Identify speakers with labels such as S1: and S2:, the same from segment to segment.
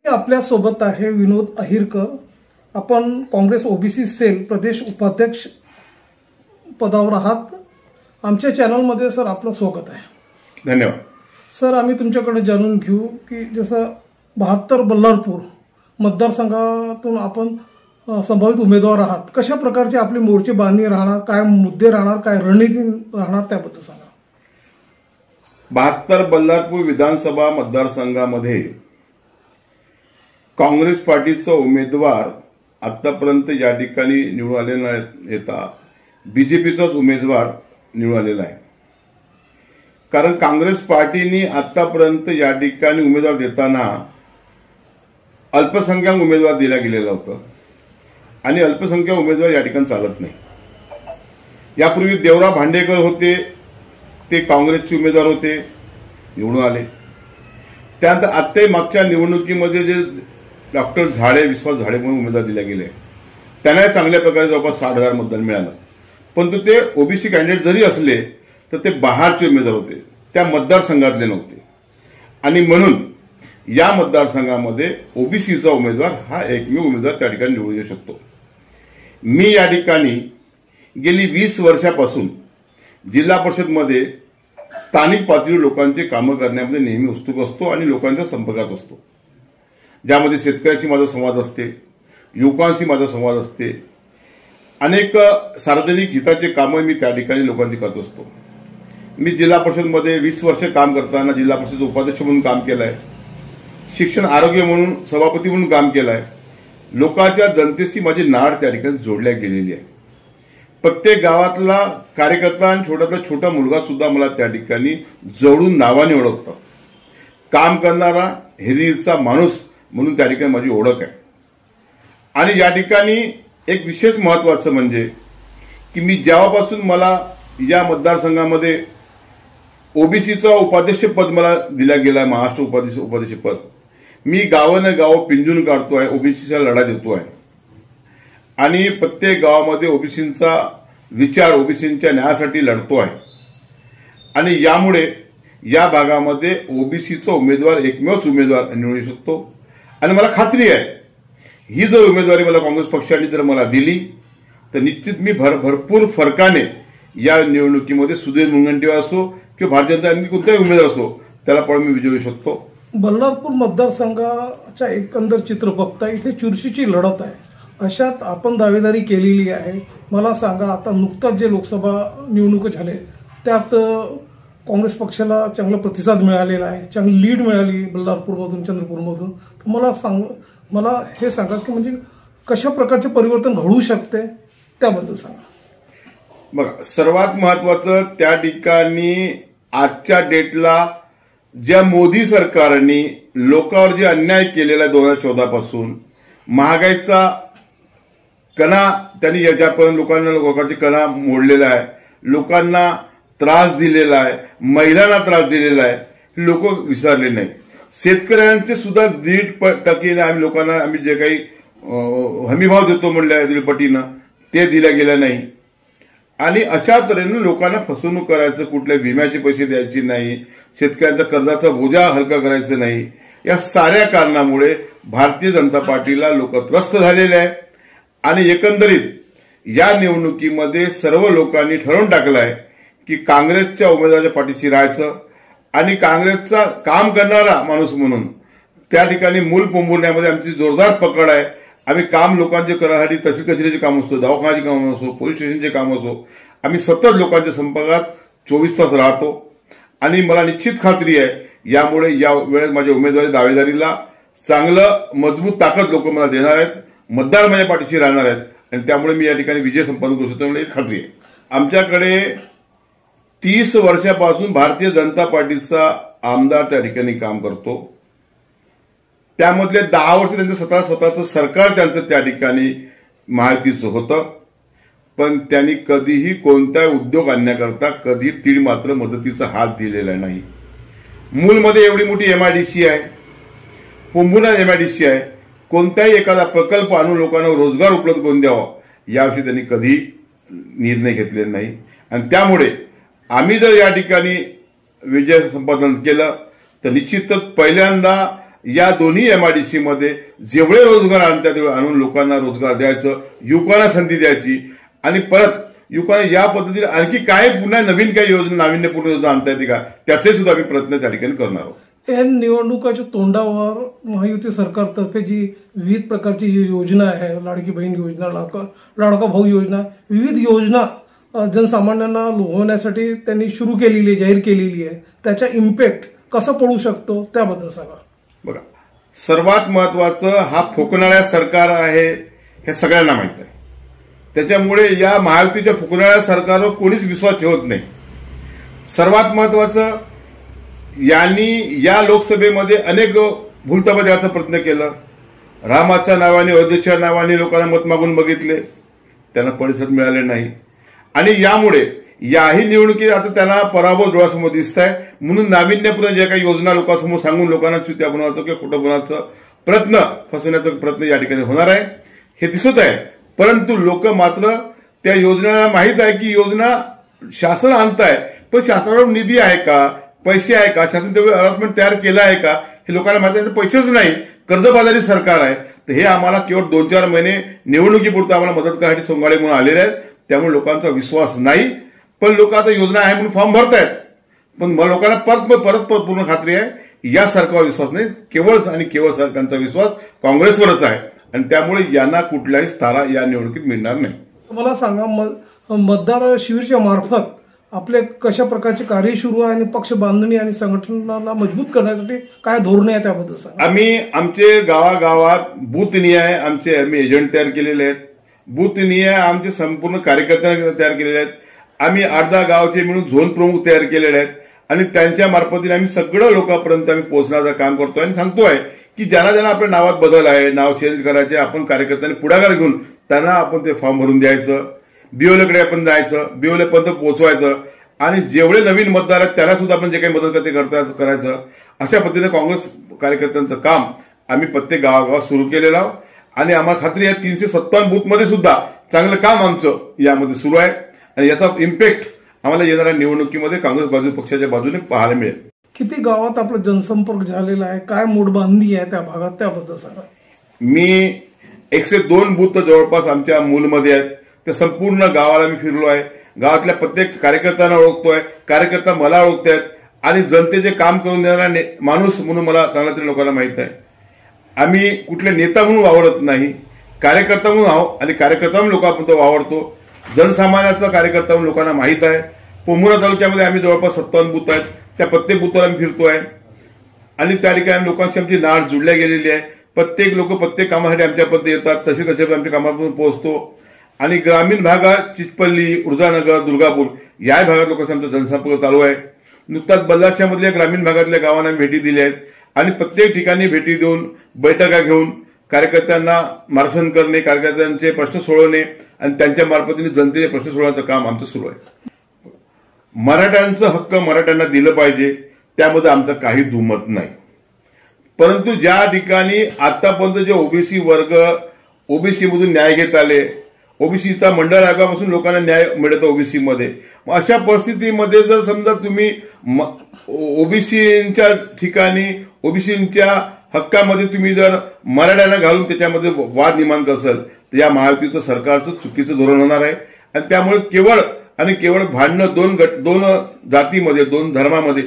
S1: आपल्या सोबत आहे विनोद अहिरकर. आपण काँग्रेस ओबीसी सेल प्रदेश उपाध्यक्ष पदावर आहात. आमच्या चॅनलमध्ये सर आपलं स्वागत आहे.
S2: धन्यवाद
S1: सर. आम्ही तुमच्याकडे जाणून घेऊ की जसं 72 बल्लारपूर मतदारसंघातून आपण संभावित उमेदवार आहात. कशा प्रकारची आपली मोर्चे बांधणी राहणार, काय मुद्दे राहणार, काय रणनीती राहणार त्याबद्दल सांगा.
S2: 72 बल्लारपूर विधानसभा मतदारसंघामध्ये काँग्रेस पार्टीचा उमेदवार आतापर्यंत या ठिकाणी निवडून आलेला येता बीजेपीचाच उमेदवार निवडून आलेला आहे. कारण काँग्रेस पार्टीने आतापर्यंत या ठिकाणी उमेदवार देताना अल्पसंख्याक उमेदवार दिला गेलेला होता आणि अल्पसंख्याक उमेदवार या ठिकाणी चालत नाही. यापूर्वी देवराव भांडेकर होते, ते काँग्रेसचे उमेदवार होते, निवडून आले. त्यानंतर आत्ताही मागच्या निवडणुकीमध्ये जे डॉक्टर झाडे, विश्वास झाडे म्हणून उमेदवार दिले गेले, त्यांना चांगल्या प्रकारे जवळपास 60,000 मतदान मिळालं. परंतु ते ओबीसी कॅन्डिडेट जरी असले तर ते बाहेरचे उमेदवार होते, त्या मतदारसंघातले नव्हते. आणि म्हणून या मतदारसंघामध्ये ओबीसीचा उमेदवार हा एकमेव उमेदवार त्या ठिकाणी निवडून येऊ शकतो. मी या ठिकाणी गेली 20 वर्षापासून जिल्हा परिषदमध्ये स्थानिक पातळीवर लोकांचे कामं करण्यामध्ये नेहमी उत्सुक असतो आणि लोकांच्या संपर्कात असतो. ज्यामध्ये शेतकऱ्यांशी माझा संवाद असते, युवकांशी माझा संवाद असते. अनेक सार्वजनिक हिताचे कामं मी त्या ठिकाणी लोकांची करत असतो. मी जिल्हा परिषदमध्ये 20 वर्ष काम करताना जिल्हा परिषद उपाध्यक्ष म्हणून काम केलं आहे, शिक्षण आरोग्य म्हणून सभापती म्हणून काम केलं आहे. लोकांच्या जनतेशी माझी नाळ त्या ठिकाणी जोडल्या गेलेली आहे. प्रत्येक गावातला कार्यकर्ता आणि छोट्यातला छोटा मुलगा सुद्धा मला त्या ठिकाणी जवळून नावाने ओळखतात. काम करणारा हिरीचा माणूस म्हणून त्या ठिकाणी माझी ओळख आहे. आणि या ठिकाणी एक विशेष महत्वाचं म्हणजे की मी जेव्हापासून मला या मतदारसंघामध्ये ओबीसीचा उपाध्यक्षपद मला दिलं गेलं आहे, महाराष्ट्र उपाध्यक्षपद, मी गावानं गाव पिंजून काढतोय, ओबीसीचा लढा देतोय. आणि प्रत्येक गावामध्ये ओबीसींचा विचार, ओबीसींच्या न्यायासाठी लढतो आहे. आणि यामुळे या भागामध्ये ओबीसीचा उमेदवार एकमेवच उमेदवार निवडू शकतो. आणि मला खात्री आहे ही जर उमेदवारी मला काँग्रेस पक्षाने जर मला दिली तर निश्चित मी भरपूर फरकाने या निवडणुकीमध्ये सुधीर मुनगंटीवार असो किंवा भारतीय जनता पार्टी कोणताही उमेदवार असो त्याला पण मी विजयी होऊ शकतो.
S1: बल्लारपूर मतदारसंघाच्या एकंदर चित्र बघता इथे चुरशीची लढत आहे. अशात आपण दावेदारी केलेली आहे. मला सांगा, आता नुकताच जे लोकसभा निवडणूक झाले त्यात काँग्रेस पक्षाला चांगला प्रतिसाद मिळालेला आहे, चांगली लीड मिळाली बल्लारपूरमधून, चंद्रपूरमधून. तर मला हे सांगा की म्हणजे कशा प्रकारचे परिवर्तन घडू शकते त्याबद्दल सांगा.
S2: बघा, सर्वात महत्वाचं त्या ठिकाणी आजच्या डेटला ज्या मोदी सरकारने लोकांवर जे अन्याय केलेला आहे 2014 पासून, महागाईचा कणा त्यांनी ज्यापर्यंत लोकांचे कणा मोडलेला आहे, लोकांना त्रास दिलेला आहे, महिलांना त्रास दिलेला आहे, लोक विसरले नाही. शेतकऱ्यांचे सुद्धा 1.5% आम्ही जे काही हमीभाव देतो म्हणल्या पटीनं ते दिल्या गेलं नाही. आणि अशा तऱ्हेनं लोकांना फसवणूक करायचं, कुठल्या विम्याचे पैसे द्यायचे नाही, शेतकऱ्यांचा कर्जाचा बोजा हलका करायचा नाही. या साऱ्या कारणामुळे भारतीय जनता पार्टीला लोक त्रस्त झालेले आहे. आणि एकंदरीत या निवडणुकीमध्ये सर्व लोकांनी ठरवून टाकलं आहे की काँग्रेसच्या उमेदवाराच्या पाठीशी राहायचं आणि काँग्रेसचा काम करणारा माणूस म्हणून त्या ठिकाणी मूल पोंबुरण्यामध्ये आमची जोरदार पकड आहे. आम्ही काम लोकांचे करण्यासाठी तहसील कचेरीचे काम असो, दवाखान्याचे काम असो, पोलीस स्टेशनचे काम असो, आम्ही सतत लोकांच्या संपर्कात 24 तास राहतो. आणि मला निश्चित खात्री आहे यामुळे या वेळेस माझ्या उमेदवारी दावेदारीला चांगलं मजबूत ताकद लोक मला देणार आहेत, मतदार माझ्या पाठीशी राहणार आहेत आणि त्यामुळे मी या ठिकाणी विजय संपादन करू शकतो मला खात्री आहे. आमच्याकडे 30 वर्षापासून भारतीय जनता पार्टीचा आमदार त्या ठिकाणी काम करतो. त्यामधले 10 वर्ष त्यांचं स्वतःचं सरकार त्यांचं त्या ठिकाणी महायुतीचं होतं. पण त्यांनी कधीही कोणत्या उद्योग आणण्याकरता कधी तीळ मात्र मदतीचा हात दिलेला नाही. मूलमध्ये एवढी मोठी एमआयडीसी आहे, पोंभुर्ण्यात एमआयडीसी आहे, कोणताही एखादा प्रकल्प आणून लोकांना रोजगार उपलब्ध करून द्यावा याविषयी त्यांनी कधी निर्णय घेतलेला नाही. आणि त्यामुळे आम्ही जर या ठिकाणी विजय संपादन केलं तर निश्चितच पहिल्यांदा या दोन्ही MIDC मध्ये जेवढे रोजगार आणतात तेवढे आणून लोकांना रोजगार द्यायचं, युवकांना संधी द्यायची आणि परत युवकांना या पद्धतीने आणखी काय पुन्हा नवीन काही योजना नाविन्यपूर्ण योजना आणता येते का त्याचे सुद्धा आम्ही प्रयत्न त्या ठिकाणी करणार आहोत.
S1: या निवडणुकाच्या तोंडावर महायुती सरकारतर्फे जी विविध प्रकारची जी योजना आहे, लाडकी बहीण योजना, लाडका भाऊ योजना, विविध योजना जनसामान्यांना लोभवण्यासाठी त्यांनी सुरू केलेली आहे, जाहीर केलेली आहे, त्याचा इम्पॅक्ट कसा पडू शकतो त्याबद्दल सांगा.
S2: बघा, सर्वात महत्वाचं हा फुकणाऱ्या सरकार आहे हे सगळ्यांना माहित आहे. त्याच्यामुळे या महायुतीच्या फुकणाऱ्या सरकारवर कोणीच विश्वास ठेवत नाही. सर्वात महत्वाचं यांनी या लोकसभेमध्ये अनेक भूलथापा द्यायचा प्रयत्न केला. रामाच्या नावाने, अयोध्येच्या नावाने लोकांना मत मागून बघितले, त्यांना प्रतिसाद मिळाले नाही आणि यामुळे याही निवडणुकीत आता त्यांना पराभव डोळ्यासमोर दिसत आहे. म्हणून नाविन्यपूर्ण ज्या काही योजना लोकांसमोर सांगून लोकांना चुत्या बनवायचं किंवा खोटं बनवायचं प्रयत्न, फसवण्याचा प्रयत्न या ठिकाणी होणार आहे हे दिसत आहे. परंतु लोक मात्र त्या योजनेला माहीत आहे की योजना शासन आणत आहे, पण शासनाकडे निधी आहे का, पैसे आहे का, शासन तेवढे अलॉटमेंट तयार केलं आहे का हे लोकांना माहिती आहे. पैसेच नाही, कर्जबाजारी सरकार आहे. तर हे आम्हाला केवळ 2-4 महिने निवडणुकीपुरतं आम्हाला मदत करण्यासाठी सोंगाडे म्हणून आलेले आहेत. त्यामुळे लोकांचा विश्वास नाही. पण लोक आता योजना आहे म्हणून फॉर्म भरतायत, पण लोकांना परत पूर्ण खात्री आहे या सरकारवर विश्वास नाही. केवळ आणि केवळ सरकारचा विश्वास काँग्रेसवरच आहे आणि त्यामुळे यांना कुठल्याही स्थारा या निवडणुकीत मिळणार नाही.
S1: मला सांगा, मतदार शिबिरच्या मार्फत आपले कशा प्रकारचे कार्य सुरू आहे आणि पक्ष बांधणी आणि संघटनाला मजबूत करण्यासाठी काय धोरणे आहे त्याबद्दल सांगा.
S2: आम्ही आमचे गावागावात बूथनिहाय आमचे एजंट तयार केलेले आहेत. बूथनिहाय आमचे संपूर्ण कार्यकर्त्यांना तयार केलेले आहेत. आम्ही 8-10 गावचे मिळून झोन प्रमुख तयार केलेले आहेत आणि त्यांच्या मार्फतीने आम्ही सगळं लोकांपर्यंत आम्ही पोहोचण्याचं काम करतोय आणि सांगतोय की ज्यांना ज्यांना आपल्या नावात बदल आहे, नाव चेंज करायचे, आपण कार्यकर्त्यांनी पुढाकार घेऊन त्यांना आपण ते फॉर्म भरून द्यायचं, बीओलेकडे आपण जायचं, बीओलेपर्यंत पोहोचवायचं आणि जेवढे नवीन मतदार आहेत त्यांना सुद्धा आपण जे काही मदत करायचं. अशा पद्धतीने काँग्रेस कार्यकर्त्यांचं काम आम्ही प्रत्येक गावागावात सुरू केलेलं आहोत आणि आम्हाला खात्री आहे 357 बूथमध्ये सुद्धा चांगलं काम आमचं यामध्ये सुरू आहे आणि याचा इम्पॅक्ट आम्हाला येणाऱ्या निवडणुकीमध्ये काँग्रेस पक्षाच्या बाजूने पाहायला मिळेल.
S1: किती गावात आपला जनसंपर्क झालेला आहे, काय मोडबांधणी आहे त्या भागात त्याबद्दल सांगा.
S2: मी 102 बूथ जवळपास आमच्या मूलमध्ये आहेत. त्या संपूर्ण गावाला मी फिरलो आहे. गावातल्या प्रत्येक कार्यकर्त्यांना ओळखतोय, कार्यकर्ता मला ओळखतायत आणि जनतेचे काम करून देणारा माणूस म्हणून मला चांगल्या तरी लोकांना माहित आहे. आम्ही कुठले नेता म्हणून वावरत नाही, कार्यकर्ता म्हणून आहोत आणि कार्यकर्ता म्हणून लोकांपर्यंत वावरतो. जनसामान्याचा कार्यकर्ता म्हणून लोकांना माहित आहे. पोमुरा तालुक्यामध्ये आम्ही जवळपास 57 बूथ आहेत. त्या प्रत्येक बूथवर आम्ही फिरतोय आणि त्या ठिकाणी लोकांशी आमची नाळ जुळल्या गेलेली आहे. प्रत्येक लोक प्रत्येक कामासाठी आमच्यापर्यंत येतात, तसे कसे आमच्या कामापर्यंत पोहोचतो आणि ग्रामीण भागात चिचपल्ली, ऊर्जानगर, दुर्गापूर या भागात लोकांचा आमचा जनसंपर्क चालू आहे. नुकताच बल्लारशामधल्या ग्रामीण भागातल्या गावांना भेटी दिल्या आहेत आणि प्रत्येक ठिकाणी भेटी देऊन बैठका घेऊन कार्यकर्त्यांना मार्गदर्शन करणे, कार्यकर्त्यांचे प्रश्न सोडवणे आणि त्यांच्या मार्फतीने जनतेचे प्रश्न सोडवण्याचं काम आमचं सुरू आहे. मराठ्यांचं हक्क मराठ्यांना दिलं पाहिजे, त्यामध्ये आमचं काही दुमत नाही. परंतु ज्या ठिकाणी आतापर्यंत जे ओबीसी वर्ग ओबीसी मधून न्याय घेत आले, ओबीसीचा मंडळ आयोगापासून लोकांना न्याय मिळत ओबीसीमध्ये, अशा परिस्थितीमध्ये जर समजा तुम्ही ओबीसीच्या ठिकाणी ओबीसीच्या हक्कामध्ये तुम्ही जर मराठ्यांना घालून त्याच्यामध्ये वाद निर्माण करसाल तर या महायुतीचं सरकारचं चुकीचं धोरण होणार आहे आणि त्यामुळे केवळ आणि केवळ भांडणं दोन जातीमध्ये, 2 धर्मामध्ये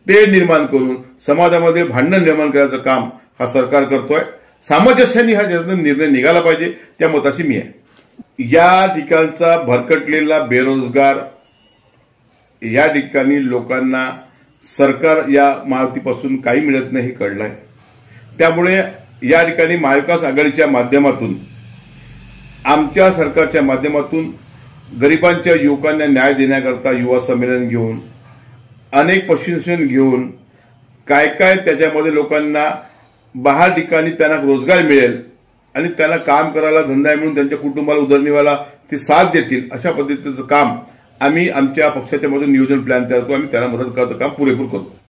S2: तेढ निर्माण करून समाजामध्ये भांडण निर्माण करायचं काम हा सरकार करतोय. सामंजस्याने हा निर्णय निघाला पाहिजे, त्या मताशी मी आहे. या ठिकाणचा भरकटलेला बेरोजगार, या ठिकाणी लोकांना सरकार या महायुतीपासून काही मिळत नाही हे कळलंय. त्यामुळे या ठिकाणी महाविकास आघाडीच्या माध्यमातून, आमच्या सरकारच्या माध्यमातून गरिबांच्या युवकांना न्याय देण्याकरता युवा संमेलन घेऊन, अनेक प्रशिक्षण घेऊन, काय काय त्याच्यामध्ये लोकांना 10 ठिकाणी त्यांना रोजगार मिळेल आणि त्यांना काम करायला धंदा मिळून त्यांच्या कुटुंबाला उदरनिर्वाहाला ते साथ देतील अशा पद्धतीचं काम आम्ही आमच्या पक्षाच्या मधून नियोजन प्लॅन तयार करू. आम्ही त्यांना मदत करायचं काम पुरेपूर करू.